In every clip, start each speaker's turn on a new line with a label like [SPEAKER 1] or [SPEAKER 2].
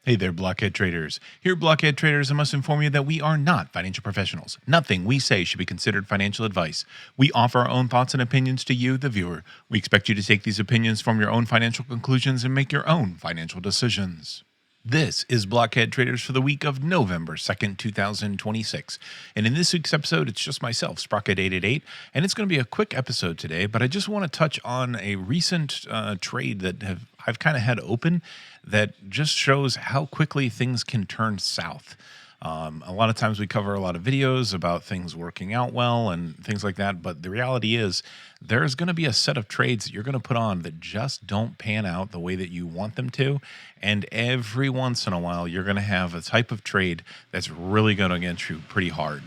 [SPEAKER 1] Hey there, Blockhead Traders. Here at Blockhead Traders, I must inform you that we are not financial professionals. Nothing we say should be considered financial advice. We offer our own thoughts and opinions to you, the viewer. We expect you to take these opinions from your own financial conclusions and make your own financial decisions. This is Blockhead Traders for the week of November 2nd, 2026. And in this week's episode, it's just myself, Sprocket888, and it's going to be a quick episode today, but I just want to touch on a recent trade that I've kind of had open that just shows how quickly things can turn south. A lot of times we cover a lot of videos about things working out well and things like that, but the reality is there's going to be a set of trades that you're going to put on that just don't pan out the way that you want them to. And every once in a while, you're going to have a type of trade that's really going to get you pretty hard.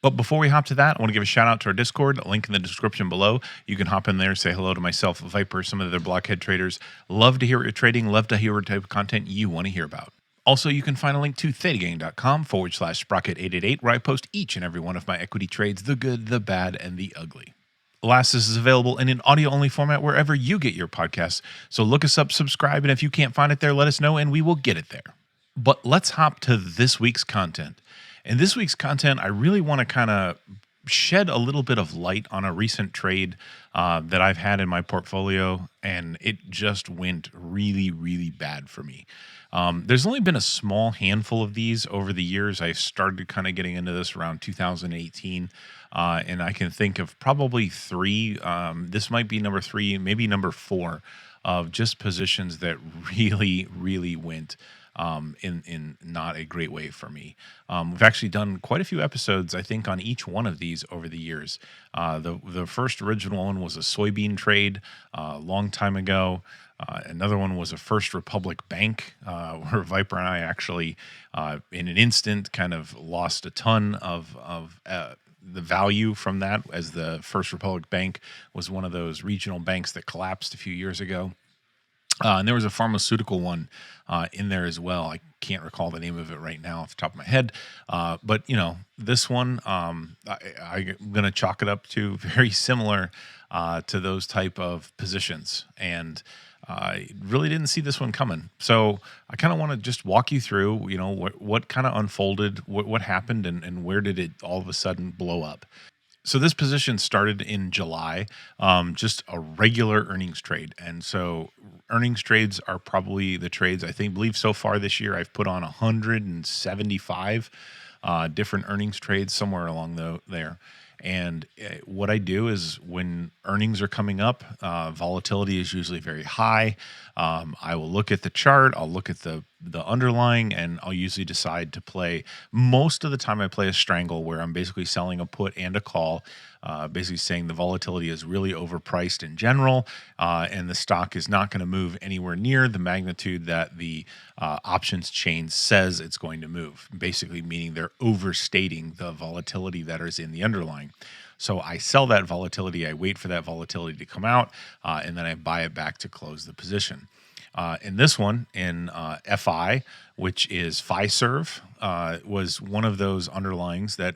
[SPEAKER 1] But before we hop to that, I want to give a shout out to our Discord, a link in the description below. You can hop in there, say hello to myself, Viper, some of the other Blockhead traders. Love to hear what you're trading, love to hear what type of content you want to hear about. Also, you can find a link to thetagang.com/sprocket888, where I post each and every one of my equity trades, the good, the bad, and the ugly. Last, this is available in an audio-only format wherever you get your podcasts. So look us up, subscribe, and if you can't find it there, let us know, and we will get it there. But let's hop to this week's content. In this week's content, I really want to kind of shed a little bit of light on a recent trade that I've had in my portfolio, and it just went really, really bad for me. There's only been a small handful of these over the years. I started kind of getting into this around 2018, and I can think of probably three. This might be number three, maybe number four, of just positions that really, really went in not a great way for me. We've actually done quite a few episodes, I think, on each one of these over the years. The first original one was a soybean trade a long time ago. Another one was a First Republic Bank, where Viper and I actually, in an instant, kind of lost a ton of the value from that, as the First Republic Bank was one of those regional banks that collapsed a few years ago. And there was a pharmaceutical one in there as well. I can't recall the name of it right now off the top of my head. But, this one, I'm going to chalk it up to very similar to those type of positions. And I really didn't see this one coming. So I kind of want to just walk you through, what kind of unfolded, what happened, and where did it all of a sudden blow up. So this position started in July, just a regular earnings trade. And so earnings trades are probably the trades believe so far this year I've put on 175 different earnings trades somewhere along there. And what I do is when earnings are coming up, volatility is usually very high. I will look at the chart, I'll look at the underlying, and I'll usually decide to play. Most of the time I play a strangle, where I'm basically selling a put and a call, basically saying the volatility is really overpriced in general, and the stock is not going to move anywhere near the magnitude that the options chain says it's going to move, basically meaning they're overstating the volatility that is in the underlying. So I sell that volatility, I wait for that volatility to come out, and then I buy it back to close the position. In this one, in FI, which is Fiserv, was one of those underlyings that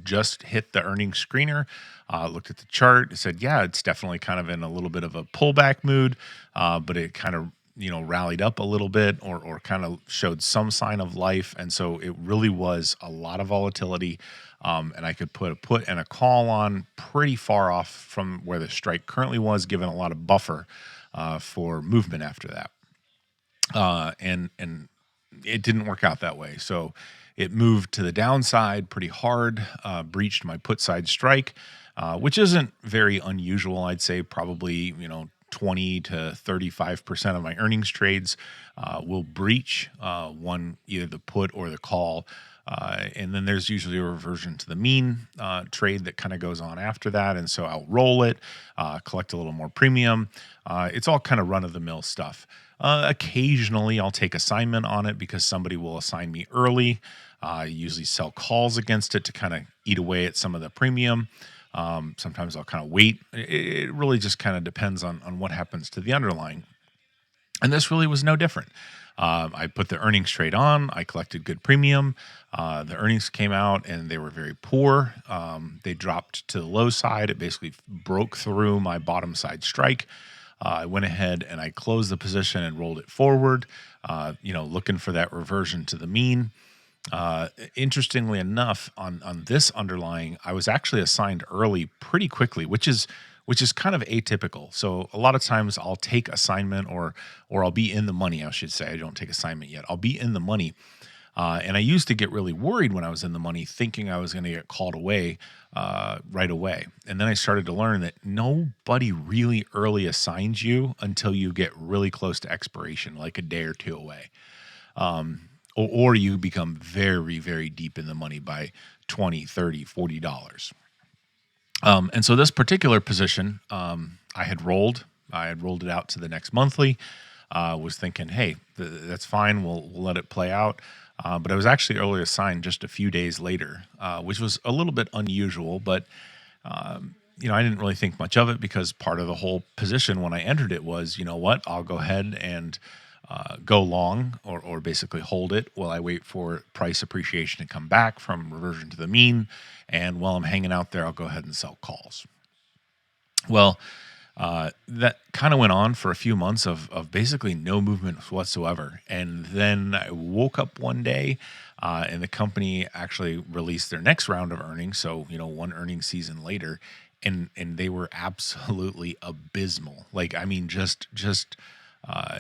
[SPEAKER 1] just hit the earnings screener, looked at the chart, said, yeah, it's definitely kind of in a little bit of a pullback mood, but it kind of rallied up a little bit, or kind of showed some sign of life. And so it really was a lot of volatility. And I could put a put and a call on pretty far off from where the strike currently was, given a lot of buffer for movement after that. And it didn't work out that way. So it moved to the downside pretty hard, breached my put side strike, which isn't very unusual. I'd say probably, 20 to 35% of my earnings trades will breach either the put or the call. And then there's usually a reversion to the mean trade that kind of goes on after that. And so I'll roll it, collect a little more premium. It's all kind of run-of-the-mill stuff. Occasionally, I'll take assignment on it because somebody will assign me early. I usually sell calls against it to kind of eat away at some of the premium. Sometimes I'll kind of wait. It really just kind of depends on what happens to the underlying. And this really was no different. I put the earnings trade on. I collected good premium. The earnings came out and they were very poor. They dropped to the low side. It basically broke through my bottom side strike. I went ahead and I closed the position and rolled it forward, looking for that reversion to the mean. Interestingly enough, on this underlying, I was actually assigned early pretty quickly, which is kind of atypical. So a lot of times I'll take assignment or I'll be in the money, I should say. I don't take assignment yet. I'll be in the money. And I used to get really worried when I was in the money, thinking I was going to get called away right away. And then I started to learn that nobody really early assigns you until you get really close to expiration, like a day or two away. Or you become very, very deep in the money by $20, $30, $40. And so this particular position, I had rolled it out to the next monthly. Was thinking, hey, that's fine. We'll let it play out. But I was actually early assigned just a few days later, which was a little bit unusual. But I didn't really think much of it because part of the whole position when I entered it was, you know what, I'll go ahead and go long or basically hold it while I wait for price appreciation to come back from reversion to the mean. And while I'm hanging out there, I'll go ahead and sell calls. Well, that kind of went on for a few months of basically no movement whatsoever. And then I woke up one day and the company actually released their next round of earnings. So, one earnings season later, and they were absolutely abysmal. Like, I mean, just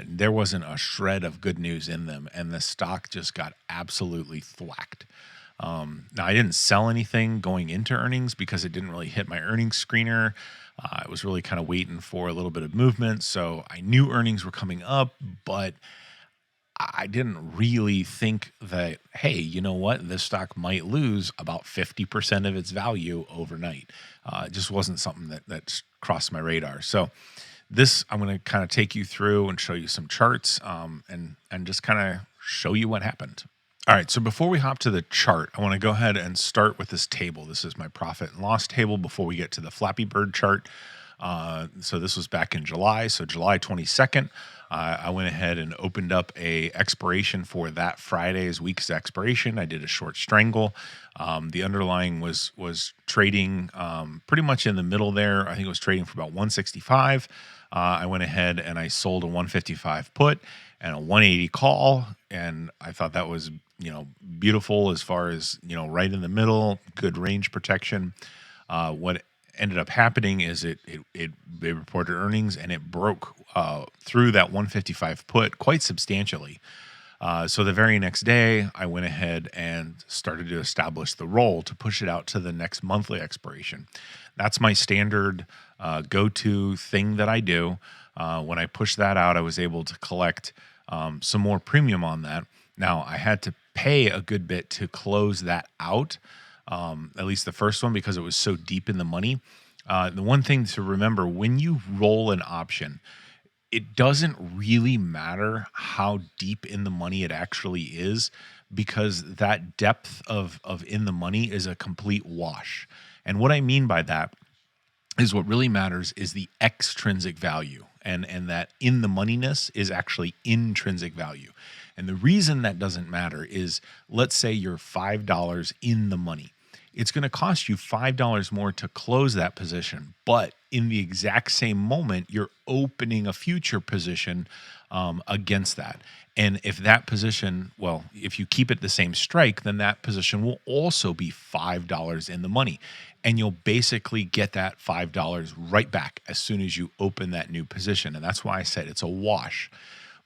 [SPEAKER 1] there wasn't a shred of good news in them, and the stock just got absolutely thwacked. Now, I didn't sell anything going into earnings because it didn't really hit my earnings screener. I was really kind of waiting for a little bit of movement, so I knew earnings were coming up, but I didn't really think that, hey, you know what, this stock might lose about 50% of its value overnight. It just wasn't something that crossed my radar. So this, I'm going to kind of take you through and show you some charts and just kind of show you what happened. All right, so before we hop to the chart, I want to go ahead and start with this table. This is my profit and loss table before we get to the Flappy Bird chart. So this was back in July. So July 22nd, I went ahead and opened up a expiration for that Friday's week's expiration. I did a short strangle. The underlying was trading pretty much in the middle there. I think it was trading for about 165. I went ahead and I sold a 155 put and a 180 call, and I thought that was beautiful as far as right in the middle, good range protection. What ended up happening is they reported earnings and it broke through that 155 put quite substantially. So the very next day, I went ahead and started to establish the roll to push it out to the next monthly expiration. That's my standard go-to thing that I do. When I pushed that out, I was able to collect some more premium on that. Now, I had to pay a good bit to close that out, at least the first one, because it was so deep in the money. The one thing to remember, when you roll an option, it doesn't really matter how deep in the money it actually is, because that depth of in the money is a complete wash. And what I mean by that is what really matters is the extrinsic value, and that in the moneyness is actually intrinsic value. And the reason that doesn't matter is, let's say you're $5 in the money. It's going to cost you $5 more to close that position, but in the exact same moment, you're opening a future position against that. And if that position, well, if you keep it the same strike, then that position will also be $5 in the money. And you'll basically get that $5 right back as soon as you open that new position. And that's why I said it's a wash.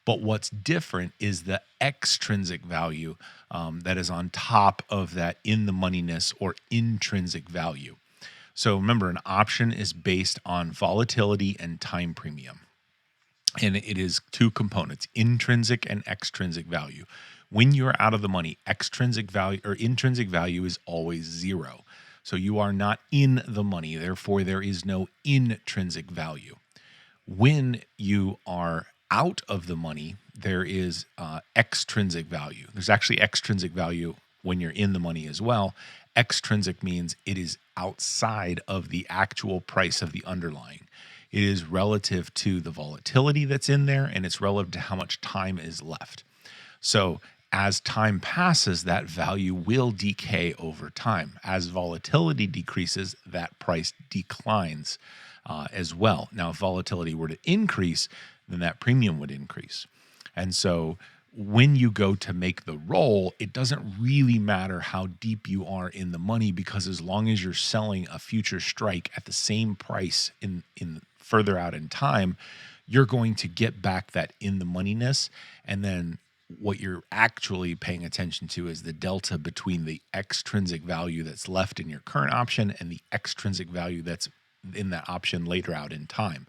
[SPEAKER 1] But what's different is the extrinsic value that is on top of that in the moneyness or intrinsic value. So remember, an option is based on volatility and time premium. And it is two components, intrinsic and extrinsic value. When you're out of the money, extrinsic value or intrinsic value is always zero. So you are not in the money. Therefore, there is no intrinsic value. When you are out of the money, there is extrinsic value. There's actually extrinsic value when you're in the money as well. Extrinsic means it is outside of the actual price of the underlying. It is relative to the volatility that's in there, and it's relative to how much time is left. So as time passes, that value will decay over time. As volatility decreases, that price declines. as well. Now, if volatility were to increase, then that premium would increase. And so when you go to make the roll, it doesn't really matter how deep you are in the money, because as long as you're selling a future strike at the same price in further out in time, you're going to get back that in the moneyness. And then what you're actually paying attention to is the delta between the extrinsic value that's left in your current option and the extrinsic value that's in that option later out in time.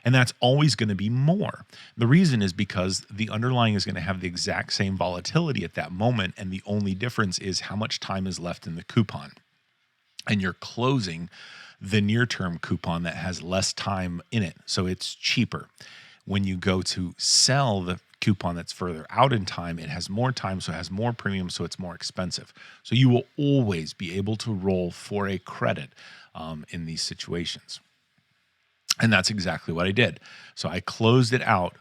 [SPEAKER 1] And that's always going to be more. The reason is because the underlying is going to have the exact same volatility at that moment, and the only difference is how much time is left in the coupon. And you're closing the near-term coupon that has less time in it, so it's cheaper. When you go to sell the coupon that's further out in time, it has more time, so it has more premium, so it's more expensive. So you will always be able to roll for a credit in these situations. And that's exactly what I did. So I closed it out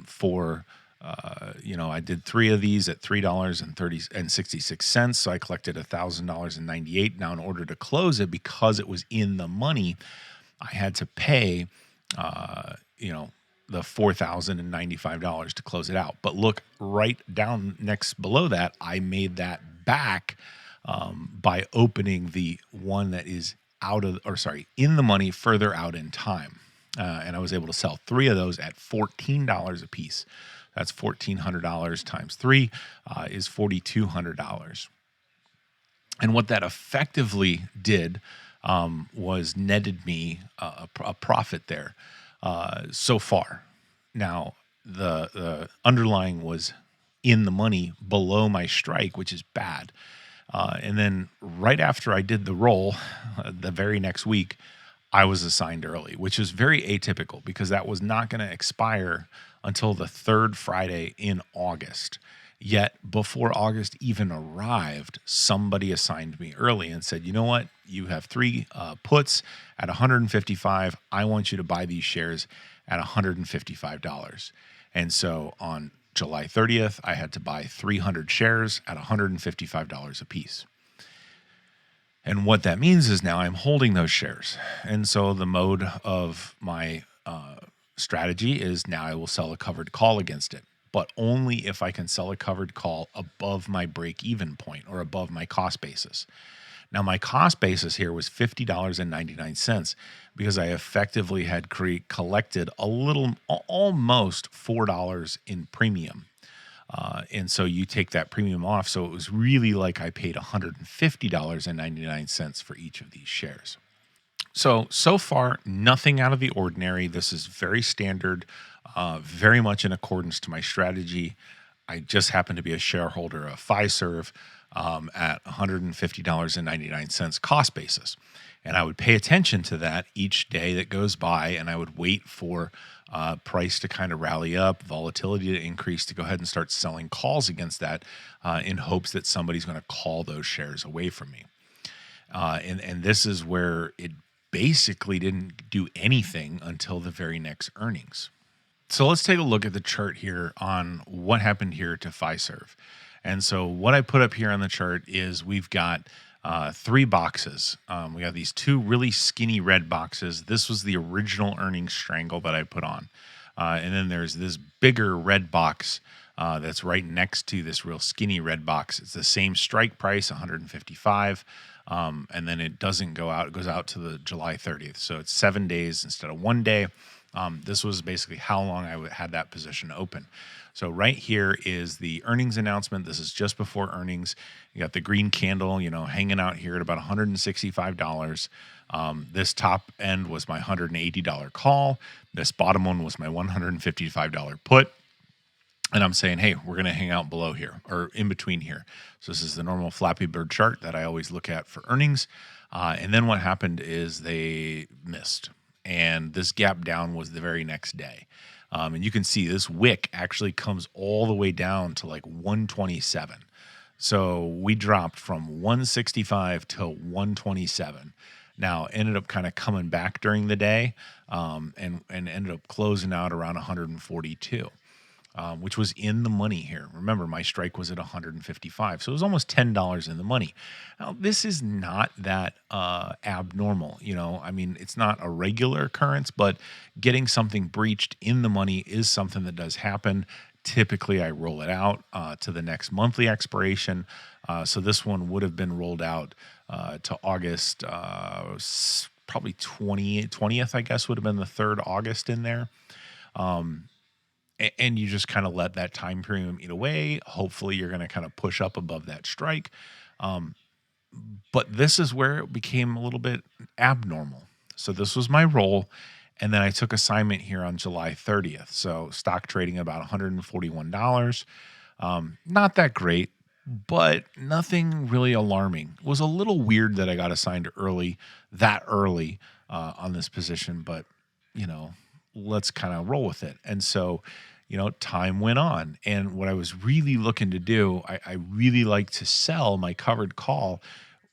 [SPEAKER 1] for, I did 3 of these at $3.66. So I collected $1,000.98. Now, in order to close it, because it was in the money, I had to pay, the $4,095 to close it out. But look right down next below that, I made that back by opening the one that is in the money further out in time. And I was able to sell 3 of those at $14 a piece. That's $1,400 times 3 is $4,200. And what that effectively did was netted me a profit there so far. Now, the underlying was in the money below my strike, which is bad. And then right after I did the roll, the very next week, I was assigned early, which is very atypical because that was not going to expire until the 3rd Friday in August. Yet before August even arrived, somebody assigned me early and said, you know what? You have 3 puts at $155. I want you to buy these shares at $155. And so on July 30th, I had to buy 300 shares at $155 a piece. And what that means is now I'm holding those shares. And so the mode of my strategy is now I will sell a covered call against it, but only if I can sell a covered call above my break-even point or above my cost basis. Now, my cost basis here was $50.99 because I effectively had collected almost $4 in premium. And so you take that premium off. So it was really like I paid $150.99 for each of these shares. So far, nothing out of the ordinary. This is very standard, very much in accordance to my strategy. I just happen to be a shareholder of Fiserv at $150.99 cost basis. And I would pay attention to that each day that goes by, and I would wait for price to kind of rally up, volatility to increase, to go ahead and start selling calls against that in hopes that somebody's going to call those shares away from me. And this is where it basically didn't do anything until the very next earnings. So let's take a look at the chart here on what happened here to Fiserv. And so what I put up here on the chart is we've got 3 boxes. We have these 2 really skinny red boxes. This was the original earnings strangle that I put on. And then there's this bigger red box that's right next to this real skinny red box. It's the same strike price, $155. And then it doesn't go out. It goes out to the July 30th. So it's 7 days instead of 1 day. This was basically how long I had that position open. So right here is the earnings announcement. This is just before earnings. You got the green candle, hanging out here at about $165. This top end was my $180 call. This bottom one was my $155 put. And I'm saying, hey, we're going to hang out below here or in between here. So this is the normal Flappy Bird chart that I always look at for earnings. And then what happened is they missed. And this gap down was the very next day. And you can see this wick actually comes all the way down to like 127. So we dropped from 165 to 127. Now, ended up kind of coming back during the day and ended up closing out around 142. which was in the money here. Remember, my strike was at 155, so it was almost $10 in the money. Now, this is not that abnormal. I mean, it's not a regular occurrence, but getting something breached in the money is something that does happen. Typically, I roll it out to the next monthly expiration. So this one would have been rolled out to August, probably 20th, I guess, would have been the 3rd August in there. And you just kind of let that time premium eat away. Hopefully, you're going to kind of push up above that strike. But this is where it became a little bit abnormal. So this was my roll. And then I took assignment here on July 30th. So stock trading about $141. Not that great, but nothing really alarming. It was a little weird that I got assigned that early on this position, but let's kind of roll with it. And so, time went on. And what I was really looking to do, I really like to sell my covered call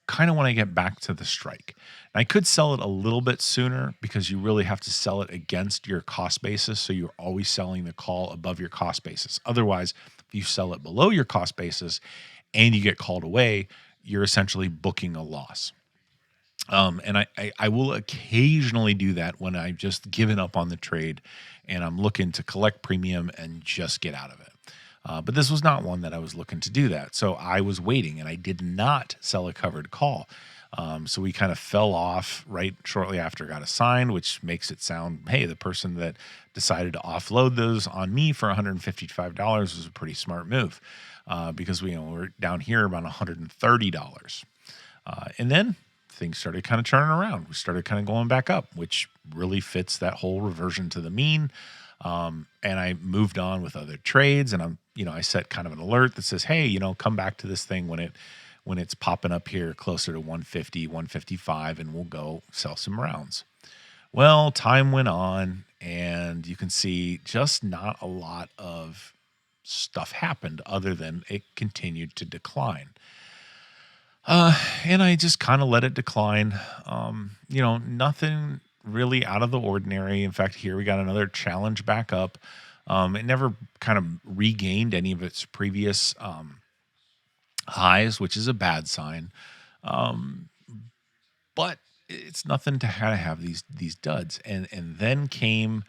[SPEAKER 1] kind of when I get back to the strike. And I could sell it a little bit sooner because you really have to sell it against your cost basis. So you're always selling the call above your cost basis. Otherwise, if you sell it below your cost basis and you get called away, you're essentially booking a loss. And I will occasionally do that when I've just given up on the trade and I'm looking to collect premium and just get out of it. But this was not one that I was looking to do that. So I was waiting and I did not sell a covered call. So we kind of fell off right shortly after I got assigned, which makes it sound, hey, the person that decided to offload those on me for $155 was a pretty smart move because we're down here about $130. And then things started kind of turning around. We started kind of going back up, which really fits that whole reversion to the mean. And I moved on with other trades, and I set kind of an alert that says, hey, come back to this thing when it's popping up here closer to 150, 155, and we'll go sell some rounds. Well, time went on, and you can see just not a lot of stuff happened other than it continued to decline. And I just kind of let it decline. Nothing really out of the ordinary. In fact, here we got another challenge back up. It never kind of regained any of its previous highs, which is a bad sign. But it's nothing to kind of have these duds. And then came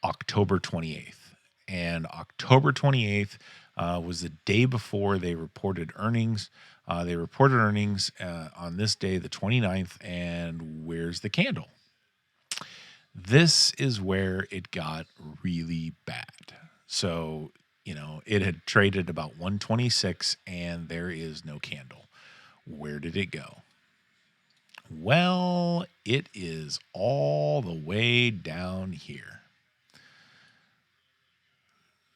[SPEAKER 1] October 28th. And October 28th was the day before they reported earnings. They reported earnings on this day, the 29th, and where's the candle? This is where it got really bad. So, it had traded about 126, and there is no candle. Where did it go? Well, it is all the way down here.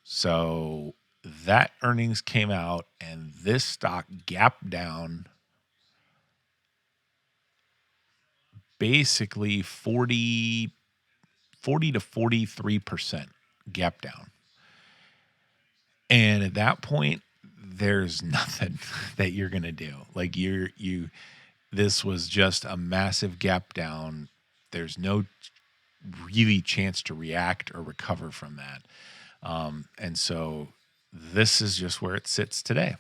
[SPEAKER 1] So that earnings came out, and this stock gapped down basically 40 to 43% gap down. And at that point, there's nothing that you're going to do. Like this was just a massive gap down. There's no really chance to react or recover from that. And so this is just where it sits today.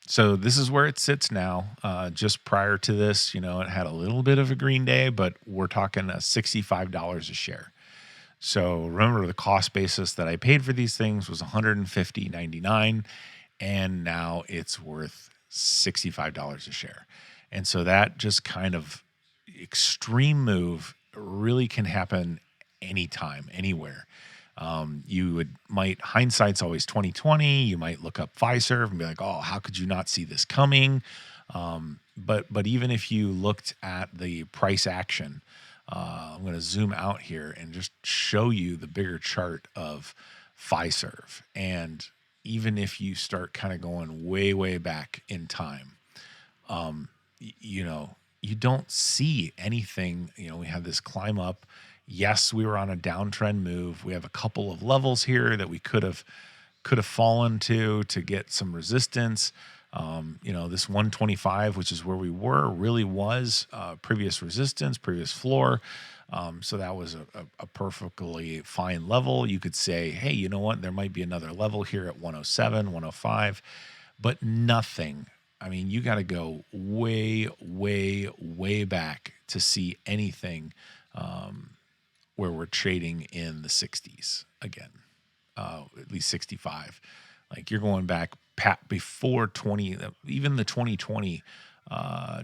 [SPEAKER 1] So this is where it sits now. Just prior to this, it had a little bit of a green day, but we're talking $65 a share. So remember, the cost basis that I paid for these things was $150.99, and now it's worth $65 a share. And so that just kind of extreme move really can happen anytime, anywhere. Hindsight's always 2020. You might look up Fiserv and be like, oh, how could you not see this coming? But even if you looked at the price action, I'm going to zoom out here and just show you the bigger chart of Fiserv. And even if you start kind of going way, way back in time, you don't see anything. We have this climb up. Yes, we were on a downtrend move. We have a couple of levels here that we could have fallen to get some resistance. This 125, which is where we were, really was previous resistance, previous floor. So that was a perfectly fine level. You could say, hey, you know what? There might be another level here at 107, 105, but nothing. I mean, you got to go way, way, way back to see anything where we're trading in the 60s again, at least 65. Like you're going back before 20, even the 2020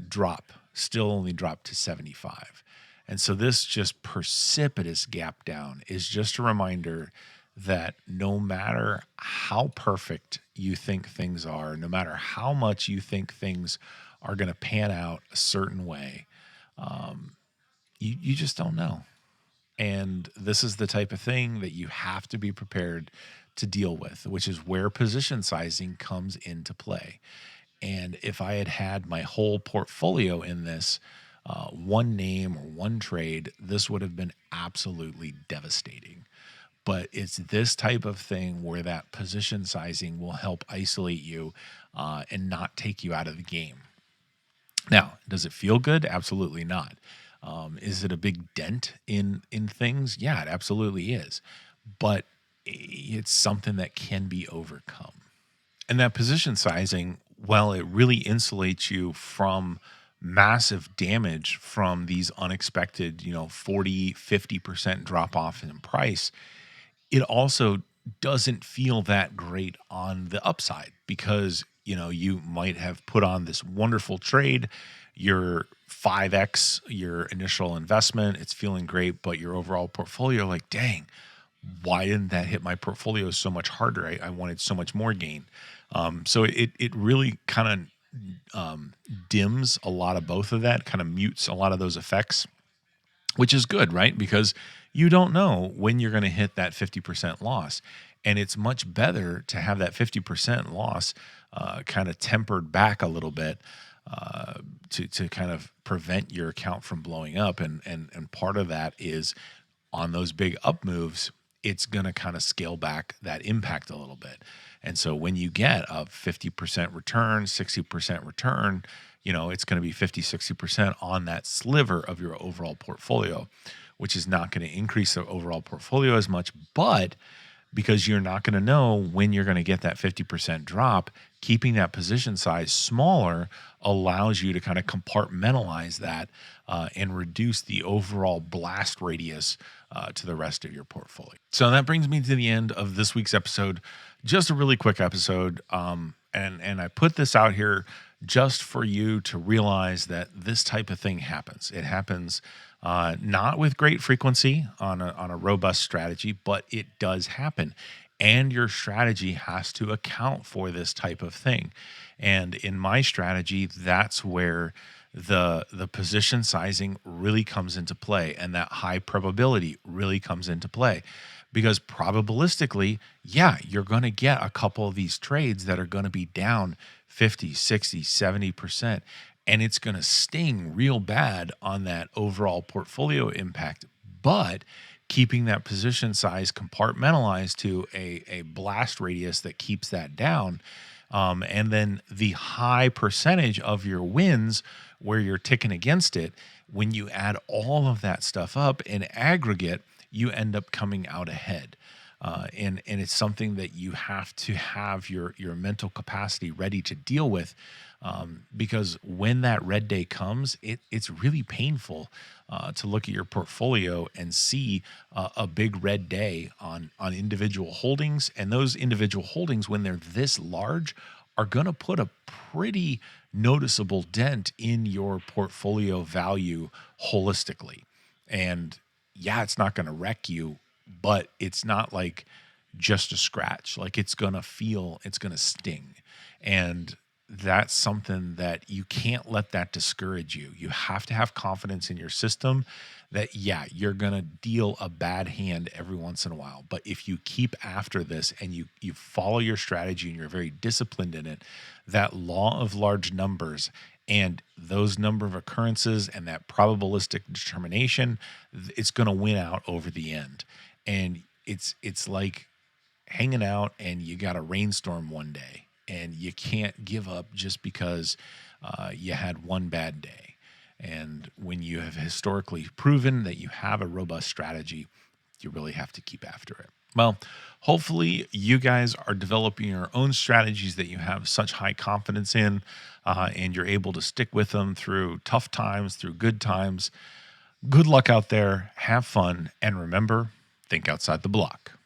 [SPEAKER 1] drop still only dropped to 75. And so this just precipitous gap down is just a reminder that no matter how perfect you think things are, no matter how much you think things are going to pan out a certain way, you just don't know. And this is the type of thing that you have to be prepared to deal with, which is where position sizing comes into play. And if I had had my whole portfolio in this one name or one trade, this would have been absolutely devastating. But it's this type of thing where that position sizing will help isolate you and not take you out of the game. Now, does it feel good? Absolutely not. Is it a big dent in things? Yeah, it absolutely is. But it's something that can be overcome. And that position sizing, well, it really insulates you from massive damage from these unexpected, 40, 50% drop off in price. It also doesn't feel that great on the upside because, you might have put on this wonderful trade, your 5x your initial investment, it's feeling great, but your overall portfolio, like, dang, why didn't that hit my portfolio so much harder? I wanted so much more gain. So it really kind of dims a lot of both of that, kind of mutes a lot of those effects, which is good, right? Because you don't know when you're going to hit that 50% loss. And it's much better to have that 50% loss kind of tempered back a little bit to kind of prevent your account from blowing up. And part of that is on those big up moves, it's going to kind of scale back that impact a little bit. And so when you get a 50% return, 60% return, it's going to be 50, 60% on that sliver of your overall portfolio, which is not going to increase the overall portfolio as much. But because you're not going to know when you're going to get that 50% drop, keeping that position size smaller allows you to kind of compartmentalize that and reduce the overall blast radius to the rest of your portfolio. So that brings me to the end of this week's episode. Just a really quick episode. And I put this out here just for you to realize that this type of thing happens. It happens not with great frequency on a robust strategy, but it does happen. And your strategy has to account for this type of thing. And in my strategy, that's where the position sizing really comes into play, and that high probability really comes into play. Because probabilistically, yeah, you're going to get a couple of these trades that are going to be down 50, 60, 70%. And it's going to sting real bad on that overall portfolio impact. But keeping that position size compartmentalized to a blast radius that keeps that down. And then the high percentage of your wins where you're ticking against it, when you add all of that stuff up in aggregate, you end up coming out ahead. And it's something that you have to have your mental capacity ready to deal with, because when that red day comes, it's really painful to look at your portfolio and see a big red day on individual holdings. And those individual holdings, when they're this large, are going to put a pretty noticeable dent in your portfolio value holistically. And yeah, it's not going to wreck you, but it's not like just a scratch. Like it's going to sting. And that's something that you can't let that discourage you. You have to have confidence in your system that, yeah, you're going to deal a bad hand every once in a while. But if you keep after this and you follow your strategy and you're very disciplined in it, that law of large numbers and those number of occurrences and that probabilistic determination, it's going to win out over the end. And it's like hanging out and you got a rainstorm one day and you can't give up just because you had one bad day. And when you have historically proven that you have a robust strategy, you really have to keep after it. Well, hopefully you guys are developing your own strategies that you have such high confidence in, and you're able to stick with them through tough times, through good times. Good luck out there. Have fun. And remember, think outside the block.